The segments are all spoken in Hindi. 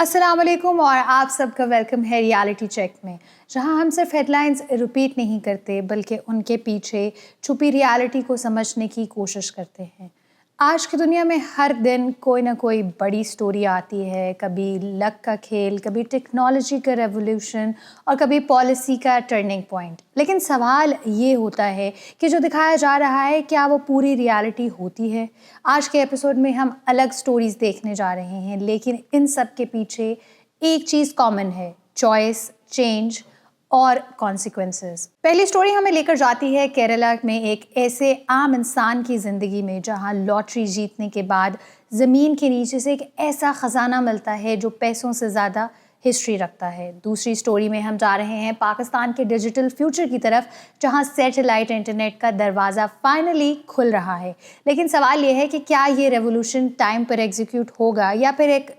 अस्सलाम वालेकुम और आप सबका वेलकम है रियलिटी चेक में, जहां हम सिर्फ हेडलाइंस रिपीट नहीं करते बल्कि उनके पीछे छुपी रियलिटी को समझने की कोशिश करते हैं। आज की दुनिया में हर दिन कोई ना कोई बड़ी स्टोरी आती है, कभी लक का खेल, कभी टेक्नोलॉजी का रेवोल्यूशन और कभी पॉलिसी का टर्निंग पॉइंट। लेकिन सवाल ये होता है कि जो दिखाया जा रहा है क्या वो पूरी रियलिटी होती है। आज के एपिसोड में हम अलग स्टोरीज देखने जा रहे हैं, लेकिन इन सब के पीछे एक चीज़ कॉमन है: चॉइस, चेंज और कॉन्सिक्वेंसेस। पहली स्टोरी हमें लेकर जाती है केरला में एक ऐसे आम इंसान की ज़िंदगी में जहां लॉटरी जीतने के बाद ज़मीन के नीचे से एक ऐसा ख़जाना मिलता है जो पैसों से ज़्यादा हिस्ट्री रखता है। दूसरी स्टोरी में हम जा रहे हैं पाकिस्तान के डिजिटल फ्यूचर की तरफ, जहां सैटेलाइट इंटरनेट का दरवाज़ा फाइनली खुल रहा है। लेकिन सवाल यह है कि क्या ये रेवोल्यूशन टाइम पर एग्जीक्यूट होगा या फिर एक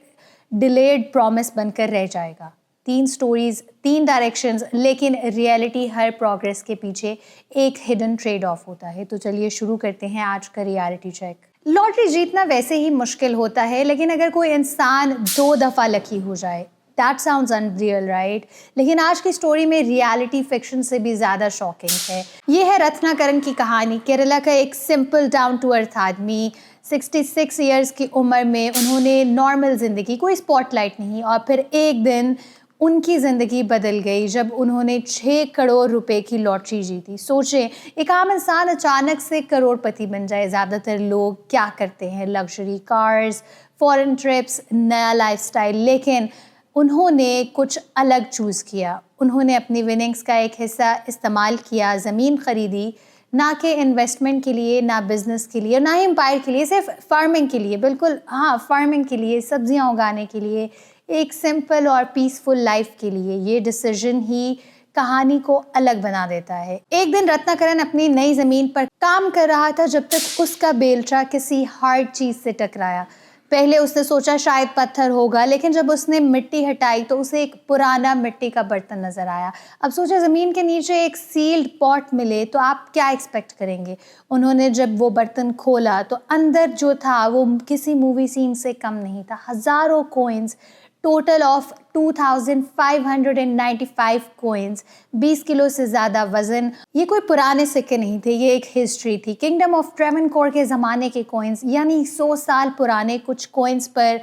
डिलेड प्रॉमिस बनकर रह जाएगा। 3 स्टोरीज, 3 डायरेक्शंस, लेकिन रियलिटी हर प्रोग्रेस के पीछे एक हिडन ट्रेड ऑफ होता है। तो चलिए शुरू करते हैं आज का रियलिटी चेक। लॉटरी जीतना वैसे ही मुश्किल होता है, लेकिन अगर कोई इंसान 2 दफ़ा लकी हो जाए, दैट साउंड्स अनरियल, राइट? लेकिन आज की स्टोरी में रियलिटी फिक्शन से भी ज़्यादा शॉकिंग है। ये है रत्नाकरन की कहानी। केरला का एक सिंपल डाउन टू अर्थ आदमी, 66 ईयर्स की उम्र में उन्होंने नॉर्मल ज़िंदगी, कोई स्पॉटलाइट नहीं, और फिर एक दिन उनकी ज़िंदगी बदल गई जब उन्होंने 6 करोड़ रुपए की लॉटरी जीती। सोचें, एक आम इंसान अचानक से करोड़पति बन जाए। ज़्यादातर लोग क्या करते हैं? लग्जरी कार्स, फॉरेन ट्रिप्स, नया लाइफस्टाइल। लेकिन उन्होंने कुछ अलग चूज़ किया। उन्होंने अपनी विनिंग्स का एक हिस्सा इस्तेमाल किया, ज़मीन ख़रीदी, ना कि इन्वेस्टमेंट के लिए, ना बिज़नेस के लिए, ना ही एम्पायर के लिए, सिर्फ फार्मिंग के लिए। बिल्कुल हाँ, फार्मिंग के लिए, सब्जियां उगाने के लिए, एक सिंपल और पीसफुल लाइफ के लिए। ये डिसीजन ही कहानी को अलग बना देता है। एक दिन रत्नाकरन अपनी नई ज़मीन पर काम कर रहा था जब तक उसका बेलचा किसी हार्ड चीज़ से टकराया। पहले उसने सोचा शायद पत्थर होगा, लेकिन जब उसने मिट्टी हटाई तो उसे एक पुराना मिट्टी का बर्तन नज़र आया। अब सोचा, ज़मीन के नीचे एक सील्ड पॉट मिले तो आप क्या एक्सपेक्ट करेंगे? उन्होंने जब वो बर्तन खोला तो अंदर जो था वो किसी मूवी सीन से कम नहीं था। हज़ारों coins, total of 2595 coins, 20 kilo से ज़्यादा वजन। ये कोई पुराने सिक्के नहीं थे, ये एक हिस्ट्री थी। किंगडम ऑफ ट्रेवनकोर के ज़माने के कॉइन्स, यानी 100 साल पुराने। कुछ कॉइन्स पर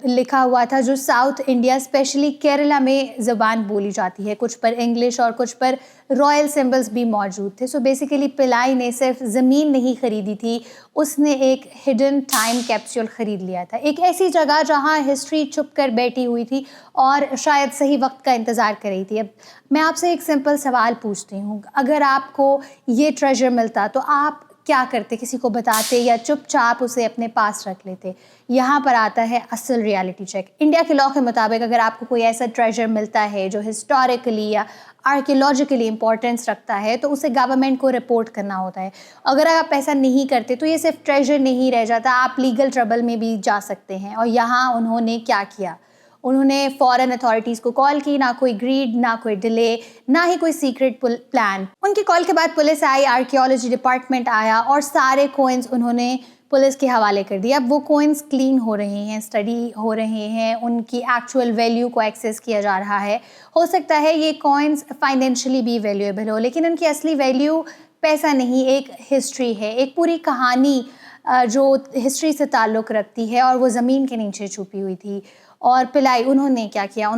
लिखा हुआ था जो साउथ इंडिया, स्पेशली केरला में ज़बान बोली जाती है। कुछ पर इंग्लिश और कुछ पर रॉयल सिंबल्स भी मौजूद थे। सो बेसिकली पिलाई ने सिर्फ ज़मीन नहीं खरीदी थी, उसने एक हिडन टाइम कैप्सूल ख़रीद लिया था। एक ऐसी जगह जहां हिस्ट्री छुप कर बैठी हुई थी और शायद सही वक्त का इंतज़ार कर रही थी। अब मैं आपसे एक सिंपल सवाल पूछती हूँ, अगर आपको ये ट्रेजर मिलता तो आप क्या करते? किसी को बताते या चुपचाप उसे अपने पास रख लेते? यहाँ पर आता है असल रियलिटी चेक। इंडिया के लॉ के मुताबिक अगर आपको कोई ऐसा ट्रेजर मिलता है जो हिस्टोरिकली या आर्कियोलॉजिकली इंपॉर्टेंस रखता है तो उसे गवर्नमेंट को रिपोर्ट करना होता है। अगर आप ऐसा नहीं करते तो ये सिर्फ ट्रेजर नहीं रह जाता, आप लीगल ट्रबल में भी जा सकते हैं। और यहाँ उन्होंने क्या किया? उन्होंने फॉरेन अथॉरिटीज़ को कॉल की। ना कोई ग्रीड, ना कोई डिले, ना ही कोई सीक्रेट प्लान। उनकी कॉल के बाद पुलिस आई, आर्कियोलॉजी डिपार्टमेंट आया और सारे कॉइन्स उन्होंने पुलिस के हवाले कर दिया। अब वो कॉइन्स क्लीन हो रहे हैं, स्टडी हो रहे हैं, उनकी एक्चुअल वैल्यू को एक्सेस किया जा रहा है। हो सकता है ये कॉइन्स फाइनेंशियली भी वैल्यूएबल हो, लेकिन उनकी असली वैल्यू पैसा नहीं, एक हिस्ट्री है, एक पूरी कहानी जो हिस्ट्री से ताल्लुक़ रखती है, और वो ज़मीन के नीचे छुपी हुई थी। और पिलाई, उन्होंने क्या किया?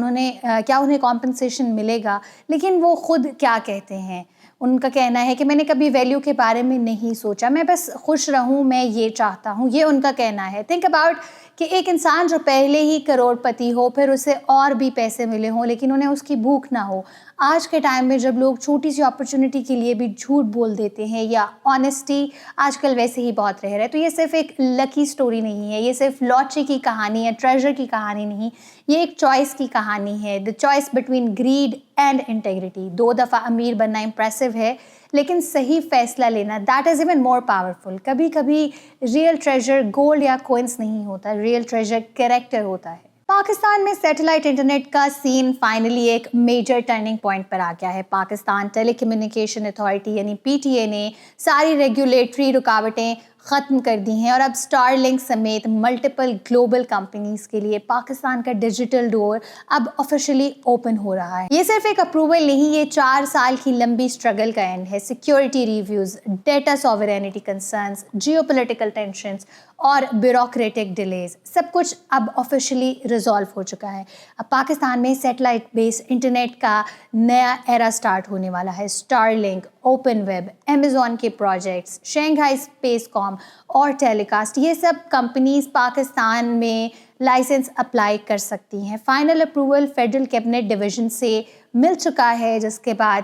क्या उन्हें कॉम्पनसेशन मिलेगा? लेकिन वो खुद क्या कहते हैं? उनका कहना है कि मैंने कभी वैल्यू के बारे में नहीं सोचा, मैं बस खुश रहूं, मैं ये चाहता हूं। ये उनका कहना है। थिंक अबाउट कि एक इंसान जो पहले ही करोड़पति हो, फिर उसे और भी पैसे मिले हों, लेकिन उन्हें उसकी भूख ना हो। आज के टाइम में जब लोग छोटी सी अपॉर्चुनिटी के लिए भी झूठ बोल देते हैं, या ऑनेस्टी आजकल वैसे ही बहुत रह रहा है, तो ये सिर्फ एक लकी स्टोरी नहीं है, ये सिर्फ लॉटरी की कहानी है, ट्रेजर की कहानी नहीं, ये एक चॉइस की कहानी है। The choice between grid and integrity. 2 दफ़ा अमीर बनना इम्प्रेसिव है, लेकिन सही फैसला लेना, that is even more powerful. कभी कभी रियल ट्रेजर गोल्ड या कॉइन्स नहीं होता, रियल ट्रेजर कैरेक्टर होता है। पाकिस्तान में सैटेलाइट इंटरनेट का सीन फाइनली एक मेजर टर्निंग पॉइंट पर आ गया है। पाकिस्तान टेलीकम्युनिकेशन अथॉरिटी यानी पीटीए ने सारी रेगुलेटरी रुकावटें ख़त्म कर दी हैं और अब स्टारलिंक समेत मल्टीपल ग्लोबल कंपनीज के लिए पाकिस्तान का डिजिटल डोर अब ऑफिशियली ओपन हो रहा है। ये सिर्फ एक अप्रूवल नहीं, ये 4 साल की लंबी स्ट्रगल का एंड है। Security reviews, data sovereignty concerns, geopolitical tensions और ब्यूरोक्रेटिक डिलेज, सब कुछ अब ऑफिशियली रिजॉल्व हो चुका है। अब पाकिस्तान में सैटेलाइट बेस्ड इंटरनेट का नया एरा स्टार्ट होने वाला है। स्टारलिंक, ओपन वेब, अमेज़ॉन के प्रोजेक्ट्स, शंघाई स्पेस कॉम और टेलीकास्ट, ये सब कंपनीज पाकिस्तान में लाइसेंस अप्लाई कर सकती हैं। Final approval federal cabinet division से मिल चुका है, जिसके बाद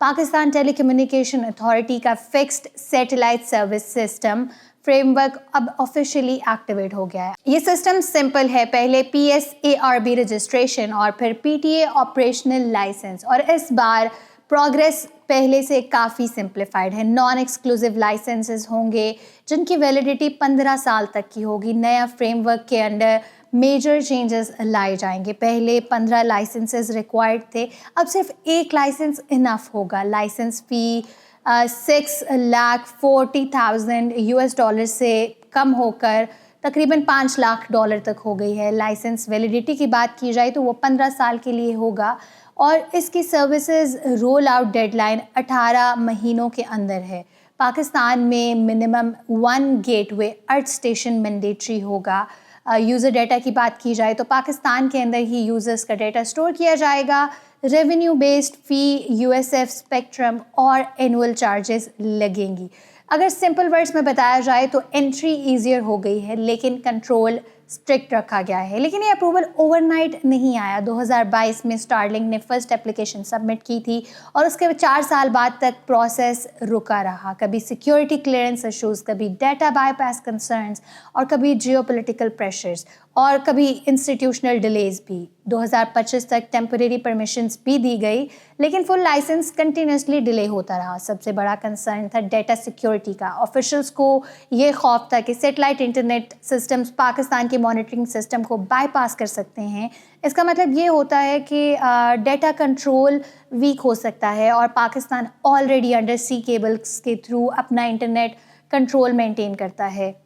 पाकिस्तान टेलीकम्युनिकेशन अथॉरिटी का fixed satellite service system framework अब ऑफिशियली एक्टिवेट हो गया है। ये सिस्टम सिंपल है, पहले PSARB रजिस्ट्रेशन और फिर PTA ऑपरेशनल लाइसेंस, और इस बार प्रोग्रेस पहले से काफ़ी सिंप्लीफाइड है। नॉन एक्सक्लूसिव लाइसेंसेस होंगे जिनकी वैलिडिटी 15 साल तक की होगी। नया फ्रेमवर्क के अंडर मेजर चेंजेस लाए जाएंगे। पहले 15 लाइसेंसेस रिक्वायर्ड थे, अब सिर्फ एक लाइसेंस इनफ होगा। लाइसेंस फ़ी $6,40,000 US से कम होकर तकरीबन $5 लाख तक हो गई है। लाइसेंस वैलिडिटी की बात की जाए तो वो 15 साल के लिए होगा और इसकी सर्विसेज रोल आउट डेडलाइन 18 महीनों के अंदर है। पाकिस्तान में minimum 1 gateway earth station mandatory होगा। यूज़र डाटा की बात की जाए तो पाकिस्तान के अंदर ही यूज़र्स का डाटा स्टोर किया जाएगा। रेवेन्यू बेस्ड फ़ी, USF स्पेक्ट्रम और एनुअल चार्जेस लगेंगी। अगर सिंपल वर्ड्स में बताया जाए तो एंट्री ईजियर हो गई है, लेकिन कंट्रोल स्ट्रिक्ट रखा गया है। लेकिन ये अप्रूवल ओवरनाइट नहीं आया। 2022 में स्टारलिंक ने फर्स्ट एप्लीकेशन सबमिट की थी और उसके 4 साल बाद तक प्रोसेस रुका रहा। कभी सिक्योरिटी क्लियरेंस इशूज़, कभी डाटा बाईपास कंसर्न्स और कभी जियोपॉलिटिकल प्रेशर्स और कभी इंस्टीट्यूशनल डिलेज भी। 2025 तक टेम्परेरी परमिशंस भी दी गई, लेकिन फुल लाइसेंस कंटिन्यूसली डिले होता रहा। सबसे बड़ा कंसर्न था डेटा सिक्योरिटी का। ऑफिशियल्स को ये खौफ था कि सैटेलाइट इंटरनेट सिस्टम्स पाकिस्तान के मॉनिटरिंग सिस्टम को बाईपास कर सकते हैं। इसका मतलब ये होता है कि डेटा कंट्रोल वीक हो सकता है और पाकिस्तान ऑलरेडी अंडर सी केबल्स के थ्रू अपना इंटरनेट कंट्रोल मेंटेन करता है।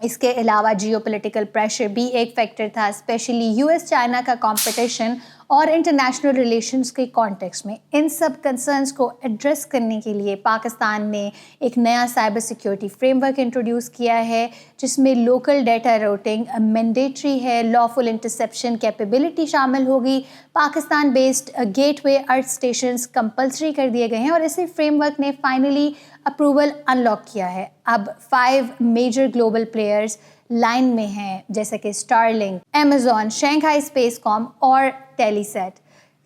इसके अलावा जियोपॉलिटिकल प्रेशर भी एक फैक्टर था, स्पेशली US चाइना का कंपटीशन और इंटरनेशनल रिलेशंस के कॉन्टेक्स्ट में। इन सब कंसर्न्स को एड्रेस करने के लिए पाकिस्तान ने एक नया साइबर सिक्योरिटी फ्रेमवर्क इंट्रोड्यूस किया है, जिसमें लोकल डाटा रूटिंग मैंडेटरी है, लॉफुल इंटरसेप्शन कैपेबिलिटी शामिल होगी, पाकिस्तान बेस्ड गेटवे अर्थ स्टेशंस कंपल्सरी कर दिए गए हैं और इसी फ्रेमवर्क ने फाइनली अप्रूवल अनलॉक किया है। अब 5 मेजर ग्लोबल प्लेयर्स लाइन में हैं, जैसे कि Starlink, Amazon, Shanghai space com और टेलीसेट।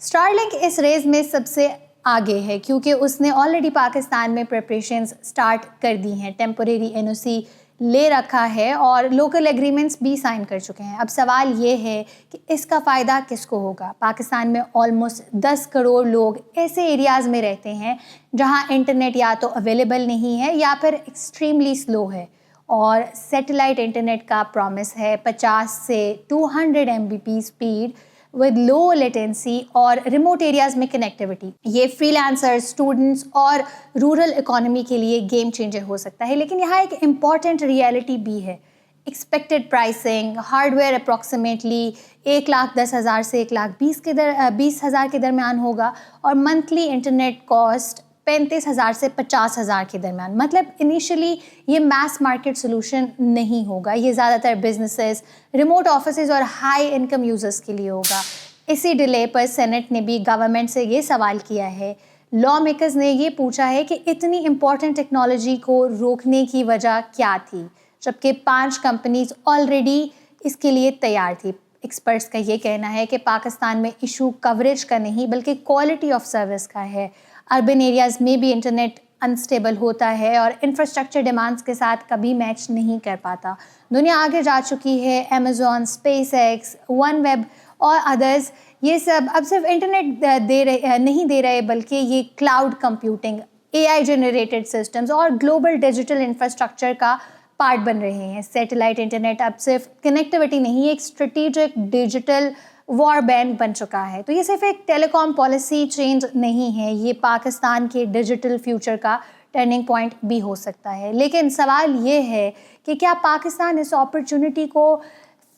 स्टारलिंक इस रेस में सबसे आगे है क्योंकि उसने ऑलरेडी पाकिस्तान में प्रिपरेशंस स्टार्ट कर दी हैं, टेम्परेरी NOC ले रखा है और लोकल एग्रीमेंट्स भी साइन कर चुके हैं। अब सवाल ये है कि इसका फ़ायदा किसको होगा। पाकिस्तान में ऑलमोस्ट 10 करोड़ लोग ऐसे एरियाज़ में रहते हैं जहां इंटरनेट या तो अवेलेबल नहीं है या फिर एक्सट्रीमली स्लो है, और सैटेलाइट इंटरनेट का प्रॉमिस है 50 से 200 MBP speed with low latency और रिमोट एरियाज़ में कनेक्टिविटी। ये फ्रीलांसर्स, स्टूडेंट्स और रूरल इकोनॉमी के लिए गेम चेंजर हो सकता है। लेकिन यहाँ एक इम्पॉर्टेंट रियलिटी भी है। एक्सपेक्टेड प्राइसिंग, हार्डवेयर अप्रॉक्सीमेटली 1,10,000 से 1,20,000 के दरमियान होगा और मंथली इंटरनेट कॉस्ट 35,000 से 50,000 के दरमियान। मतलब इनिशियली ये मैस मार्केट सोल्यूशन नहीं होगा, ये ज़्यादातर बिजनेसेस, रिमोट ऑफिसेज और हाई इनकम यूजर्स के लिए होगा। इसी डिले पर सेनेट ने भी गवर्नमेंट से ये सवाल किया है। लॉ मेकर्स ने ये पूछा है कि इतनी इम्पॉर्टेंट टेक्नोलॉजी को रोकने की वजह क्या थी, जबकि 5 कंपनीज ऑलरेडी इसके लिए तैयार थी। एक्सपर्ट्स का ये कहना है कि पाकिस्तान में इशू कवरेज का नहीं बल्कि क्वालिटी ऑफ सर्विस का है। अर्बन एरियाज़ में भी इंटरनेट अनस्टेबल होता है और इंफ्रास्ट्रक्चर डिमांड्स के साथ कभी मैच नहीं कर पाता। दुनिया आगे जा चुकी है। अमेज़ॉन, SpaceX, OneWeb और अदर्स, ये सब अब सिर्फ इंटरनेट नहीं दे रहे बल्कि ये cloud computing, AI generated systems और ग्लोबल डिजिटल इंफ्रास्ट्रक्चर का पार्ट बन रहे हैं। सैटेलाइट इंटरनेट अब सिर्फ कनेक्टिविटी नहीं, एक स्ट्रेटेजिक डिजिटल वॉर बैंड बन चुका है। तो ये सिर्फ एक टेलीकॉम पॉलिसी चेंज नहीं है, ये पाकिस्तान के डिजिटल फ्यूचर का टर्निंग पॉइंट भी हो सकता है। लेकिन सवाल ये है कि क्या पाकिस्तान इस अपॉर्चुनिटी को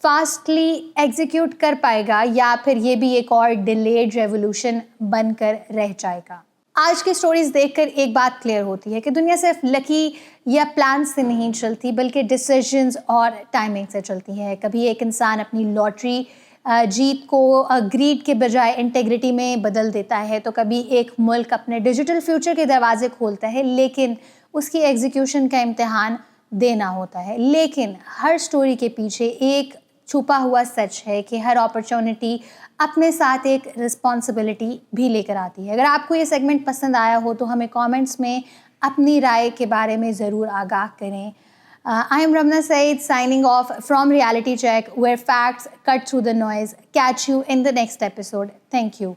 फास्टली एग्जीक्यूट कर पाएगा या फिर ये भी एक और डिलेड रेवोल्यूशन बनकर रह जाएगा। आज की स्टोरीज देखकर एक बात क्लियर होती है कि दुनिया सिर्फ लकी या प्लान से नहीं चलती बल्कि डिसीजंस और टाइमिंग से चलती है। कभी एक इंसान अपनी लॉटरी जीत को ग्रीड के बजाय इंटेग्रिटी में बदल देता है, तो कभी एक मुल्क अपने डिजिटल फ्यूचर के दरवाजे खोलता है, लेकिन उसकी एग्जीक्यूशन का इम्तिहान देना होता है। लेकिन हर स्टोरी के पीछे एक छुपा हुआ सच है कि हर अपॉर्चुनिटी अपने साथ एक रिस्पॉन्सिबिलिटी भी लेकर आती है। अगर आपको ये सेगमेंट पसंद आया हो तो हमें कमेंट्स में अपनी राय के बारे में ज़रूर आगाह करें। I am Ramna Said signing off from Reality Check, where facts cut through the noise. Catch you in the next episode. Thank you.